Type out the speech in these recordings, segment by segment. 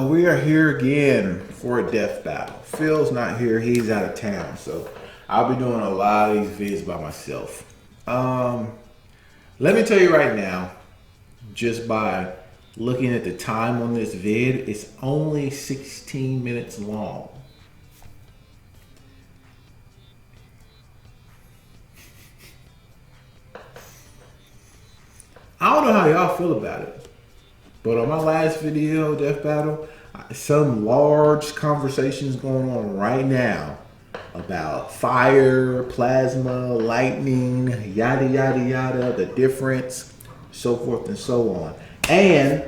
We are here again for a death battle. Phil's not here, he's out of town, so I'll be doing a lot of these vids by myself. Let me tell you right now, just by looking at the time on this vid, it's only 16 minutes long. I don't know how y'all feel about it, but on my last video, Death Battle, some large conversations going on right now about fire, plasma, lightning, yada, yada, yada, the difference, so forth and so on. And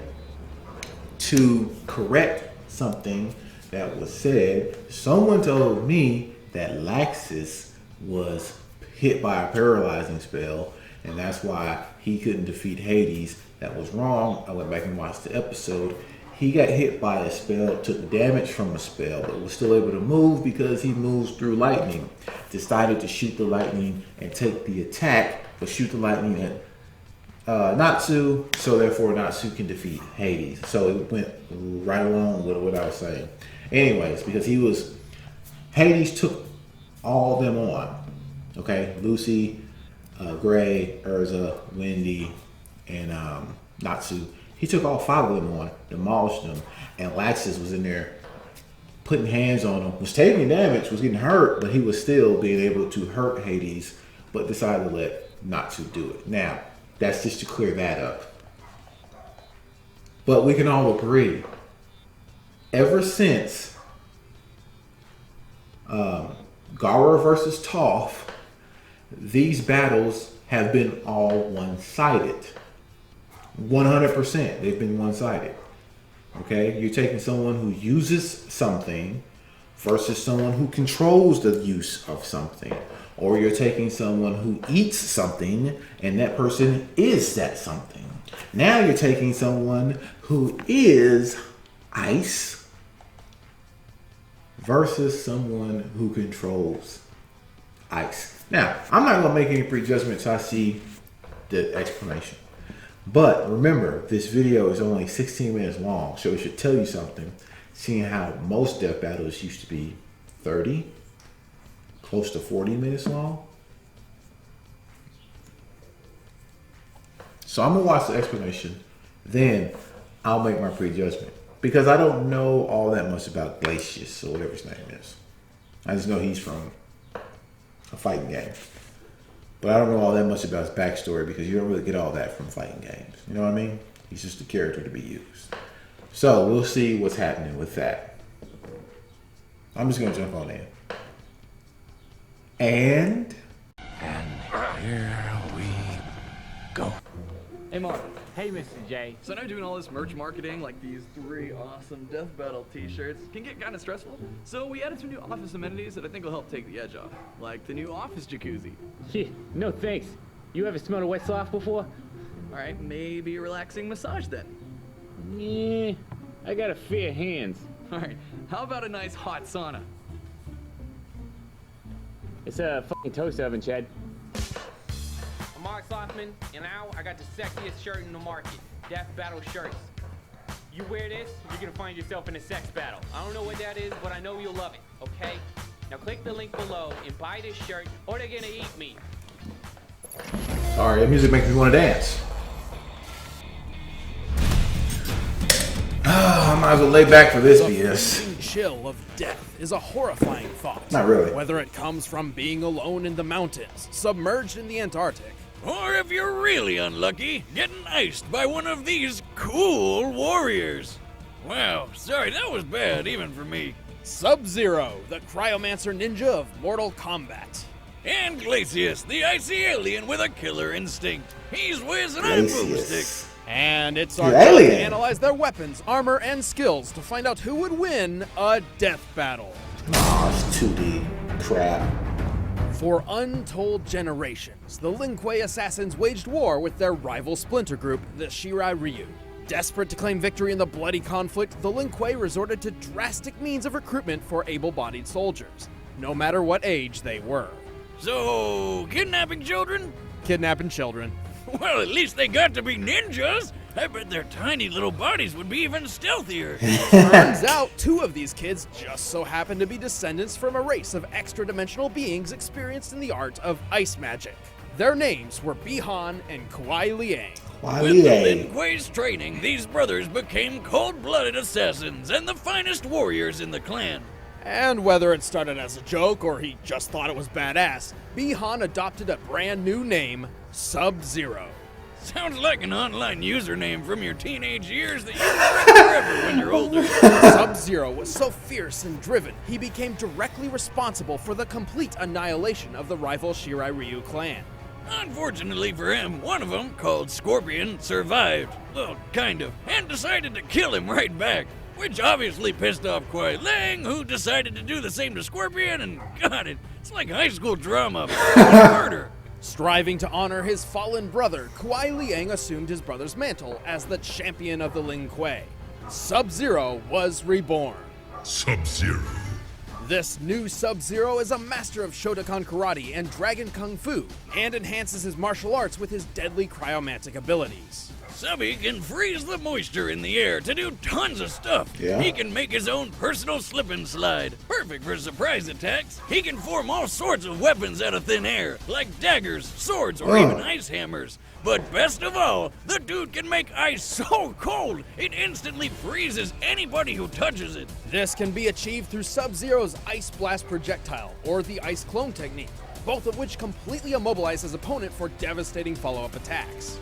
to correct something that was said, someone told me that Glacius was hit by a paralyzing spell, and that's why he couldn't defeat Hades. That was wrong. I went back and watched the episode. He got hit by a spell, took damage from a spell, but was still able to move because he moves through lightning. Decided to shoot the lightning and take the attack, but shoot the lightning at Natsu, so therefore Natsu can defeat Hades. So it went right along with what I was saying. Anyways, because Hades took all of them on. Okay, Lucy, Gray, Urza, Wendy, and Natsu. He took all 5 of them on, demolished them, and Glacius was in there putting hands on them, was taking damage, was getting hurt, but he was still being able to hurt Hades, but decided to let Natsu do it. Now, that's just to clear that up. But we can all agree, ever since Gara versus Toph, these battles have been all one-sided. 100%, they've been one-sided. Okay, you're taking someone who uses something versus someone who controls the use of something. Or you're taking someone who eats something and that person is that something. Now you're taking someone who is ice versus someone who controls ice. Now, I'm not going to make any prejudgments. I see the explanation. But remember, this video is only 16 minutes long, so it should tell you something, seeing how most death battles used to be 30, close to 40 minutes long. So I'm going to watch the explanation, then I'll make my prejudgment. Because I don't know all that much about Glacius, or whatever his name is. I just know he's from a fighting game. But I don't know all that much about his backstory because you don't really get all that from fighting games. You know what I mean? He's just a character to be used. So we'll see what's happening with that. I'm just going to jump on in. And here we go. Hey Mark. Hey Mr. J. So I know doing all this merch marketing, like these 3 awesome Death Battle t-shirts, can get kind of stressful. So we added some new office amenities that I think will help take the edge off. Like the new office jacuzzi. Yeah, no thanks. You ever smelled a wet sloth before? Alright, maybe a relaxing massage then. Yeah, I got a fair hands. Alright, how about a nice hot sauna? It's a fucking toast oven, Chad. I'm Mark Slothman, and now I got the sexiest shirt in the market, Death Battle shirts. You wear this, you're gonna find yourself in a sex battle. I don't know what that is, but I know you'll love it, okay? Now click the link below and buy this shirt, or they're gonna eat me. Alright, that music makes me want to dance. I might as well lay back for this BS. The chill of death is a horrifying thought. Not really. Whether it comes from being alone in the mountains, submerged in the Antarctic, or if you're really unlucky, getting iced by one of these cool warriors. Wow, sorry, that was bad even for me. Sub-Zero, the cryomancer ninja of Mortal Kombat. And Glacius, the icy alien with a killer instinct. He's whizzing on a boomstick. And it's our job to analyze their weapons, armor, and skills to find out who would win a death battle. Oh, it's 2D crap. For untold generations, the Lin Kuei assassins waged war with their rival splinter group, the Shirai Ryu. Desperate to claim victory in the bloody conflict, the Lin Kuei resorted to drastic means of recruitment for able-bodied soldiers, no matter what age they were. So, kidnapping children? Kidnapping children. Well, at least they got to be ninjas. I bet their tiny little bodies would be even stealthier. Turns out 2 of these kids just so happen to be descendants from a race of extra-dimensional beings experienced in the art of ice magic. Their names were Bihan and Kuai Liang. With the Lin Kuei's training, these brothers became cold-blooded assassins and the finest warriors in the clan. And whether it started as a joke or he just thought it was badass, Bihan adopted a brand new name, Sub-Zero. Sounds like an online username from your teenage years that you regret forever when you're older. Sub-Zero was so fierce and driven, he became directly responsible for the complete annihilation of the rival Shirai Ryu clan. Unfortunately for him, one of them, called Scorpion, survived. Well, kind of, and decided to kill him right back. Which obviously pissed off Kuai Liang, who decided to do the same to Scorpion, and got it. It's like high school drama, murder. Striving to honor his fallen brother, Kuai Liang assumed his brother's mantle as the champion of the Lin Kuei. Sub-Zero was reborn. Sub-Zero. This new Sub-Zero is a master of Shotokan karate and Dragon Kung Fu, and enhances his martial arts with his deadly cryomantic abilities. Subby can freeze the moisture in the air to do tons of stuff. Yeah. He can make his own personal slip and slide, perfect for surprise attacks. He can form all sorts of weapons out of thin air, like daggers, swords, or even ice hammers. But best of all, the dude can make ice so cold, it instantly freezes anybody who touches it. This can be achieved through Sub-Zero's Ice Blast projectile, or the Ice Clone technique, both of which completely immobilize his opponent for devastating follow-up attacks.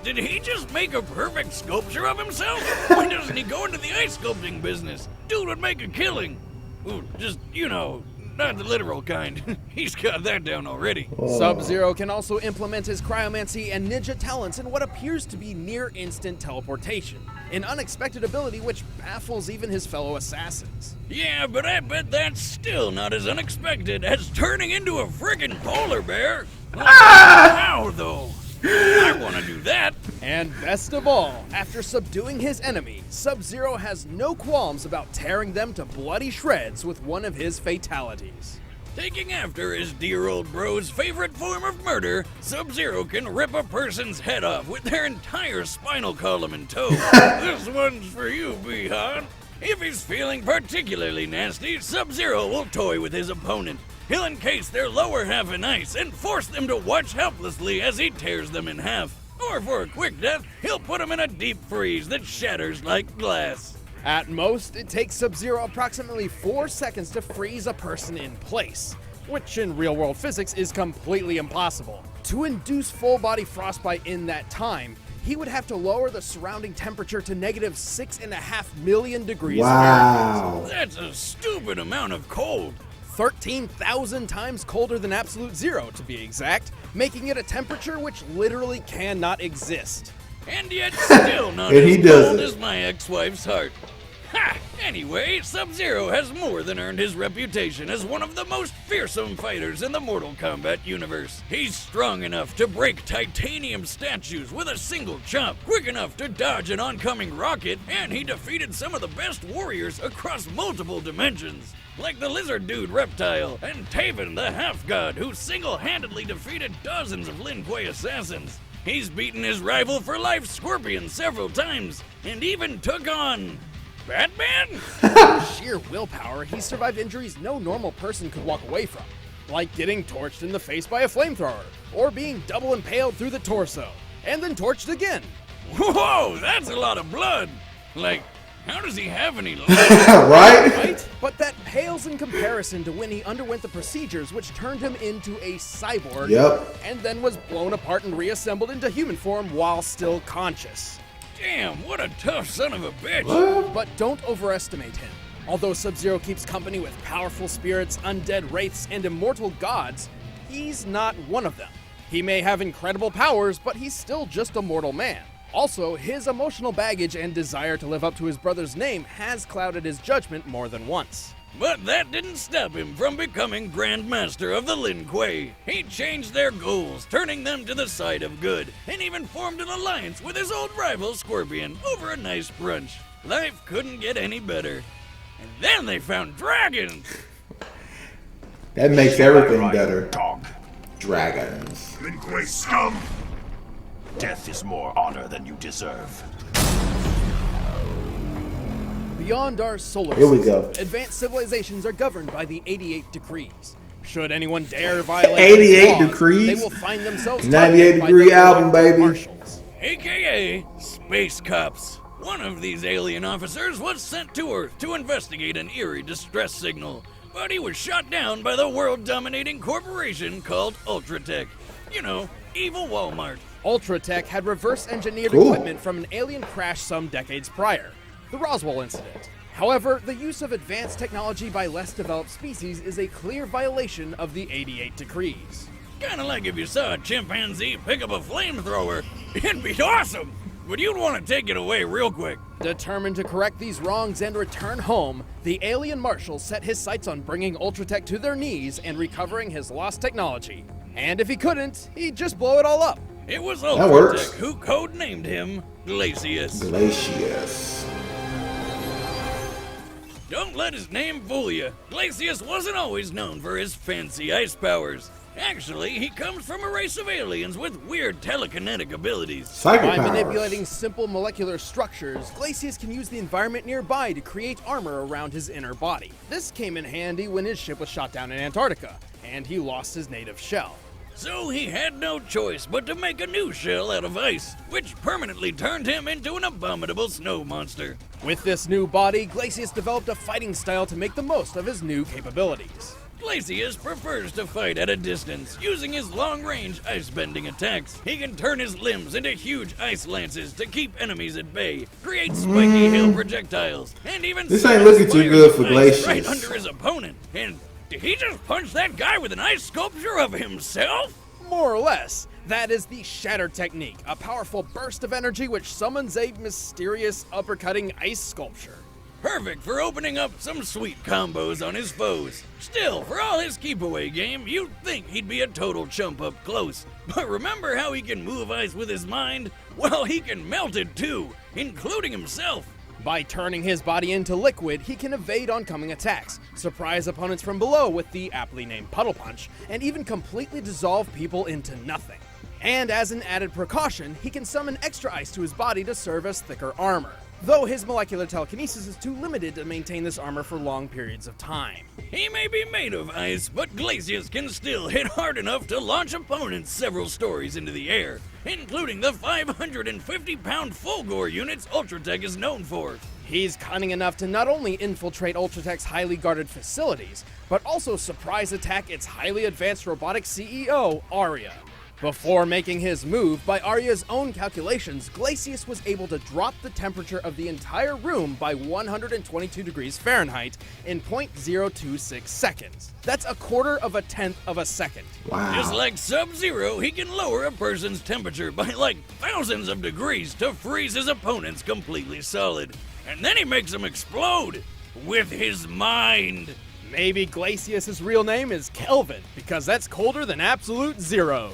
Did he just make a perfect sculpture of himself? Why doesn't he go into the ice sculpting business? Dude would make a killing. Ooh, just, you know, not the literal kind. He's got that down already. Sub-Zero can also implement his cryomancy and ninja talents in what appears to be near-instant teleportation, an unexpected ability which baffles even his fellow assassins. Yeah, but I bet that's still not as unexpected as turning into a friggin' polar bear. How, though? I want to do that. And best of all, after subduing his enemy, Sub-Zero has no qualms about tearing them to bloody shreds with one of his fatalities. Taking after his dear old bro's favorite form of murder, Sub-Zero can rip a person's head off with their entire spinal column in tow. This one's for you, Bihan. If he's feeling particularly nasty, Sub-Zero will toy with his opponent. He'll encase their lower half in ice and force them to watch helplessly as he tears them in half. Or for a quick death, he'll put them in a deep freeze that shatters like glass. At most, it takes Sub-Zero approximately 4 seconds to freeze a person in place, which in real-world physics is completely impossible. To induce full-body frostbite in that time, he would have to lower the surrounding temperature to negative 6.5 million degrees Wow. That's a stupid amount of cold. 13,000 times colder than absolute zero, to be exact, making it a temperature which literally cannot exist. And yet still not And he as does cold it. as my ex-wife's heart. Ha! Anyway, Sub-Zero has more than earned his reputation as one of the most fearsome fighters in the Mortal Kombat universe. He's strong enough to break titanium statues with a single chop, quick enough to dodge an oncoming rocket, and he defeated some of the best warriors across multiple dimensions. Like the lizard dude Reptile, and Taven the half-god, who single-handedly defeated dozens of Lin Kuei assassins. He's beaten his rival for life, Scorpion, several times, and even took on Batman? With sheer willpower, he survived injuries no normal person could walk away from, like getting torched in the face by a flamethrower, or being double impaled through the torso, and then torched again. Whoa, that's a lot of blood. Like, how does he have any life? Right? Right? But that pales in comparison to when he underwent the procedures which turned him into a cyborg, Yep. and then was blown apart and reassembled into human form while still conscious. Damn, what a tough son of a bitch. But don't overestimate him. Although Sub-Zero keeps company with powerful spirits, undead wraiths, and immortal gods, he's not one of them. He may have incredible powers, but he's still just a mortal man. Also, his emotional baggage and desire to live up to his brother's name has clouded his judgment more than once. But that didn't stop him from becoming Grand Master of the Lin Kuei. He changed their goals, turning them to the side of good, and even formed an alliance with his old rival Scorpion over a nice brunch. Life couldn't get any better. And then they found dragons! That makes everything better. Dog. Dragons. Lin Kuei scum. Death is more honor than you deserve. Beyond our solar Here we system, go. advanced civilizations are governed by the 88 decrees. Should anyone dare violate 88 these laws, decrees? they will find themselves 98 targeted by degree the album, galactic baby. marshals. AKA Space Cops. One of these alien officers was sent to Earth to investigate an eerie distress signal, but he was shot down by the world-dominating corporation called Ultratech. You know, evil Walmart. Ultratech had reverse-engineered Cool. equipment from an alien crash some decades prior, the Roswell incident. However, the use of advanced technology by less developed species is a clear violation of the 88 decrees. Kinda like if you saw a chimpanzee pick up a flamethrower. It'd be awesome, but you'd want to take it away real quick. Determined to correct these wrongs and return home, the alien marshal set his sights on bringing Ultratech to their knees and recovering his lost technology. And if he couldn't, he'd just blow it all up. It was That works. Ultratech who codenamed him Glacius. Glacius. Don't let his name fool you. Glacius wasn't always known for his fancy ice powers. Actually, he comes from a race of aliens with weird telekinetic abilities. Psychic By powers. manipulating simple molecular structures, Glacius can use the environment nearby to create armor around his inner body. This came in handy when his ship was shot down in Antarctica, and he lost his native shell. So he had no choice but to make a new shell out of ice, which permanently turned him into an abominable snow monster. With this new body, Glacius developed a fighting style to make the most of his new capabilities. Glacius prefers to fight at a distance, using his long-range ice-bending attacks. He can turn his limbs into huge ice lances to keep enemies at bay, create spiky hail projectiles, and even This ain't looking too good for ice right Glacius. under his opponent. And did he just punch that guy with an ice sculpture of himself? More or less, that is the Shatter Technique, a powerful burst of energy which summons a mysterious uppercutting ice sculpture. Perfect for opening up some sweet combos on his foes. Still, for all his keep-away game, you'd think he'd be a total chump up close. But remember how he can move ice with his mind? Well, he can melt it too, including himself. By turning his body into liquid, he can evade oncoming attacks, surprise opponents from below with the aptly named Puddle Punch, and even completely dissolve people into nothing. And as an added precaution, he can summon extra ice to his body to serve as thicker armor, though his molecular telekinesis is too limited to maintain this armor for long periods of time. He may be made of ice, but Glacius can still hit hard enough to launch opponents several stories into the air, including the 550-pound Fulgore units Ultratech is known for. He's cunning enough to not only infiltrate Ultratech's highly guarded facilities, but also surprise attack its highly advanced robotic CEO, Arya. Before making his move, by Arya's own calculations, Glacius was able to drop the temperature of the entire room by 122 degrees Fahrenheit in 0.026 seconds. That's a quarter of a tenth of a second. Wow. Just like Sub-Zero, he can lower a person's temperature by like thousands of degrees to freeze his opponents completely solid. And then he makes them explode with his mind. Maybe Glacius's real name is Kelvin, because that's colder than absolute zero.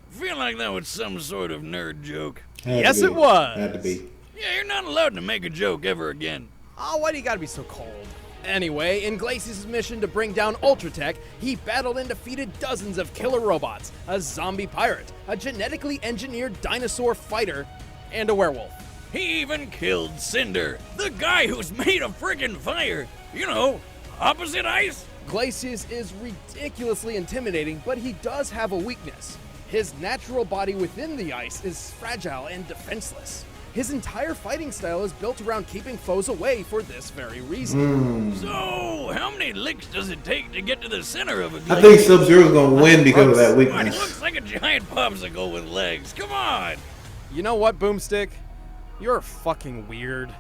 Feel like that was some sort of nerd joke. Had to Yes, be. it was. Had to be. Yeah, you're not allowed to make a joke ever again. Oh, why do you gotta be so cold? Anyway, in Glacius' mission to bring down Ultratech, he battled and defeated dozens of killer robots, a zombie pirate, a genetically engineered dinosaur fighter, and a werewolf. He even killed Cinder, the guy who's made of friggin' fire. You know, opposite ice. Glacius is ridiculously intimidating, but he does have a weakness. His natural body within the ice is fragile and defenseless. His entire fighting style is built around keeping foes away for this very reason. So, how many licks does it take to get to the center of a I glacier? think Sub-Zero's gonna win because of that God, he weakness. looks like a giant popsicle with legs. Come on. You know what, Boomstick? You're fucking weird.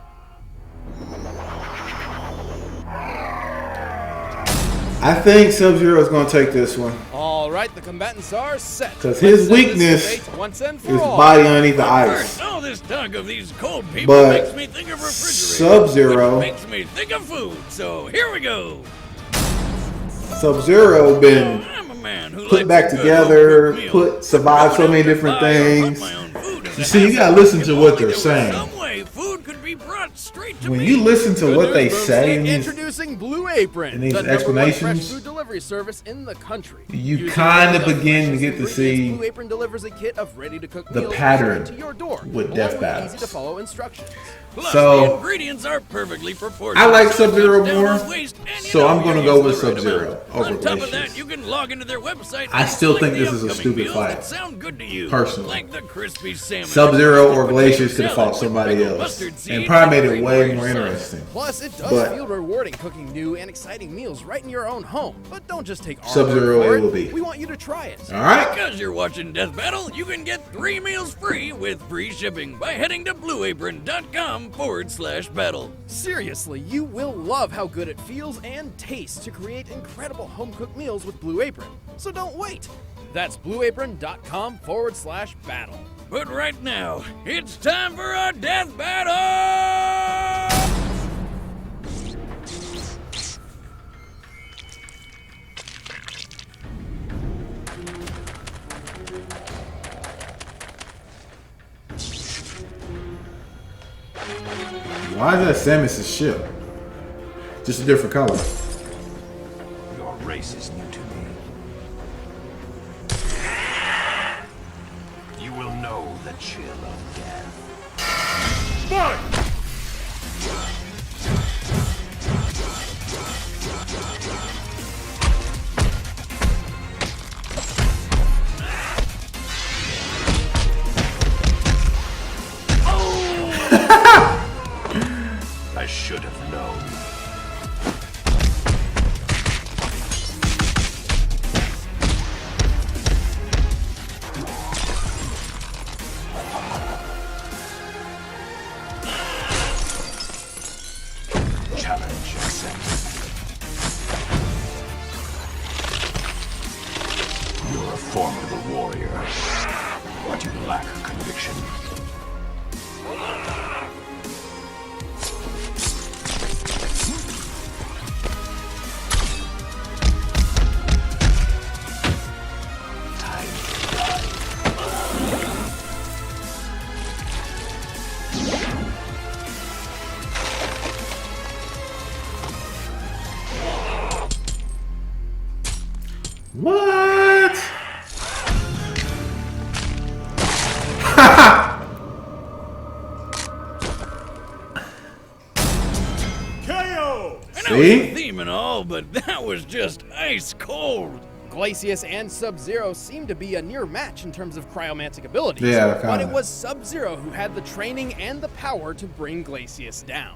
I think Sub-Zero's gonna take this one. All right, the combatants are set. 'Cause his Let's end this weakness debate once and for His all. body underneath the First, ice. all this talk of these cold people But makes me think of refrigerators. Sub-Zero- which makes me think of food. So here we go. Sub-Zero been I'm a man who put likes back a good together, home-cooked meal. survived so many different things. You see, you gotta listen to what they're saying. Some way food could be brought straight straight to when me. you listen to what they News say in boomstick these, introducing Blue Apron, in these the number one fresh explanations, food delivery service in the country. you Using kind one of the begin to freshest get to ingredients, see Blue Apron delivers a kit of ready-to-cook the meals pattern straight to your door, with along death with battles. easy-to-follow instructions. Plus, So, the ingredients are perfectly proportioned. I like so it Sub-Zero cuts down more, on waste, and you so know I'm gonna you're go with using the right Sub-Zero amount. over On top of Glacius. that, you can log into their website. I and still select think the this is a upcoming stupid meals fight. that sound good to you, Personally. like the crispy salmon. Sub-Zero or potato Glacius could have salad fought with somebody pickled else mustard and seeds probably made it green way grapes more sauce. interesting. Plus, it does But- feel rewarding cooking new and exciting meals right in your own home. But don't just take our Sub-Zero word it for will be. We want you to try it. All right. Because you're watching Death Battle, you can get 3 meals free with free shipping by heading to blueapron.com/battle. Seriously, you will love how good it feels and tastes to create incredible home-cooked meals with Blue Apron. So don't wait. That's blueapron.com/battle. But right now, it's time for our Death Battle! Why is that Samus's ship? Just a different color. Your race is new to me. You will know the chill of death. I should have known. Challenge accepted. You're a formidable warrior, but you lack conviction. Time to die. What? I know it's See? a theme and all, but that was just ice cold. Glacius and Sub-Zero seemed to be a near match in terms of cryomantic abilities. Yeah, But it kinda. was Sub-Zero who had the training and the power to bring Glacius down.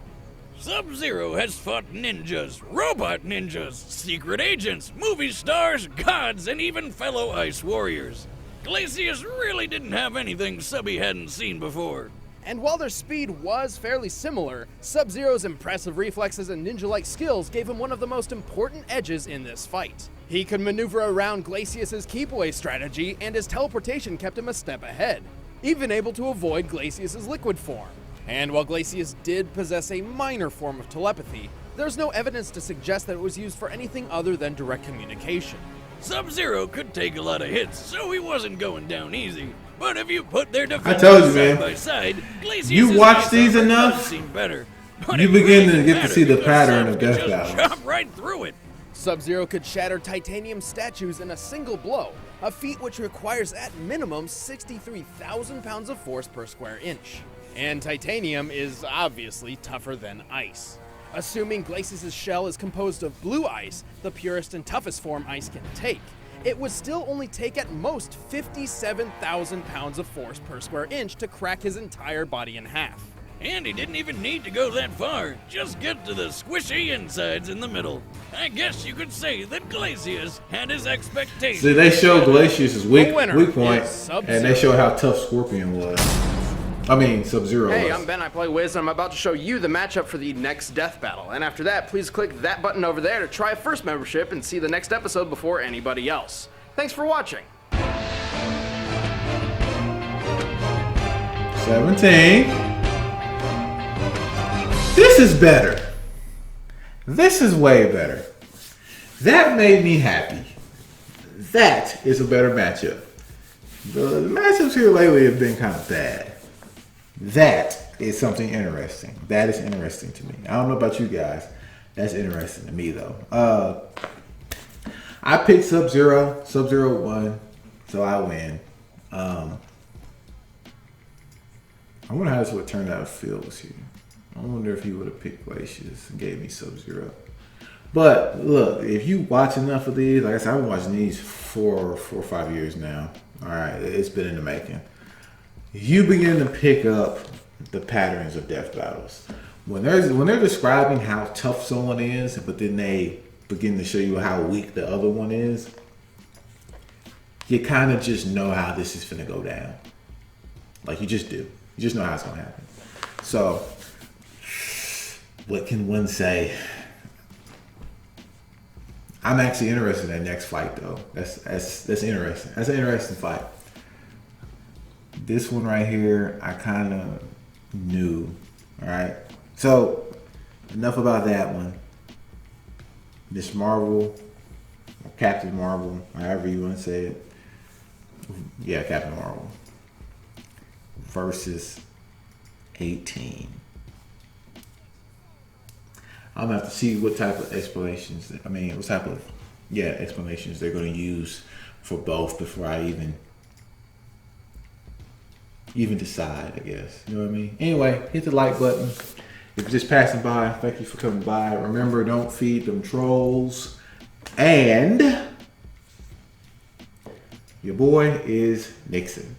Sub-Zero has fought ninjas, robot ninjas, secret agents, movie stars, gods, and even fellow ice warriors. Glacius really didn't have anything Subby hadn't seen before. And while their speed was fairly similar, Sub-Zero's impressive reflexes and ninja-like skills gave him one of the most important edges in this fight. He could maneuver around Glacius's keep-away strategy, and his teleportation kept him a step ahead, even able to avoid Glacius's liquid form. And while Glacius did possess a minor form of telepathy, there's no evidence to suggest that it was used for anything other than direct communication. Sub-Zero could take a lot of hits, so he wasn't going down easy. But if you put their defenses told you, side man. by side, Glacius's You watch ice these armor enough, does seem better. But you it begin really to get to matter see the because pattern Sub of could death just battles. chop right through it. Sub-Zero could shatter titanium statues in a single blow, a feat which requires at minimum 63,000 pounds of force per square inch. And titanium is obviously tougher than ice. Assuming Glacius' shell is composed of blue ice, the purest and toughest form ice can take, it would still only take at most 57,000 pounds of force per square inch to crack his entire body in half. And he didn't even need to go that far. Just get to the squishy insides in the middle. I guess you could say that Glacius had his expectations. See, they showed Glacius' weak The winner point, is Sub-Zero. and they showed how tough Scorpion was. I mean, Sub-Zero Hey, was. I'm Ben, I play Wiz, and I'm about to show you the matchup for the next death battle. And after that, please click that button over there to try a first membership and see the next episode before anybody else. Thanks for watching. 17. This is better. This is way better. That made me happy. That is a better matchup. The matchups here lately have been kind of bad. That is something interesting. That is interesting to me. I don't know about you guys. That's interesting to me though. I picked Sub-Zero. Sub-Zero won, so I win. I wonder how this would turn out if Phil was here. I wonder if he would have picked Glacius and gave me Sub-Zero. But look, if you watch enough of these, like I said, I've been watching these for 4 or 5 years now. All right, it's been in the making. You begin to pick up the patterns of death battles. When they're describing how tough someone is, but then they begin to show you how weak the other one is, you kind of just know how this is finna go down. Like you just do. You just know how it's gonna happen. So, what can one say? I'm actually interested in that next fight though. That's interesting. That's an interesting fight. This one right here, I kind of knew. All right. So enough about that one. Miss Marvel, or Captain Marvel, however you want to say it. Yeah, Captain Marvel versus 18. I'm gonna have to see what type of explanations they're gonna use for both before I even decide, I guess. You know what I mean? Anyway, hit the like button. If you're just passing by, thank you for coming by. Remember, don't feed them trolls. And your boy is Nixon.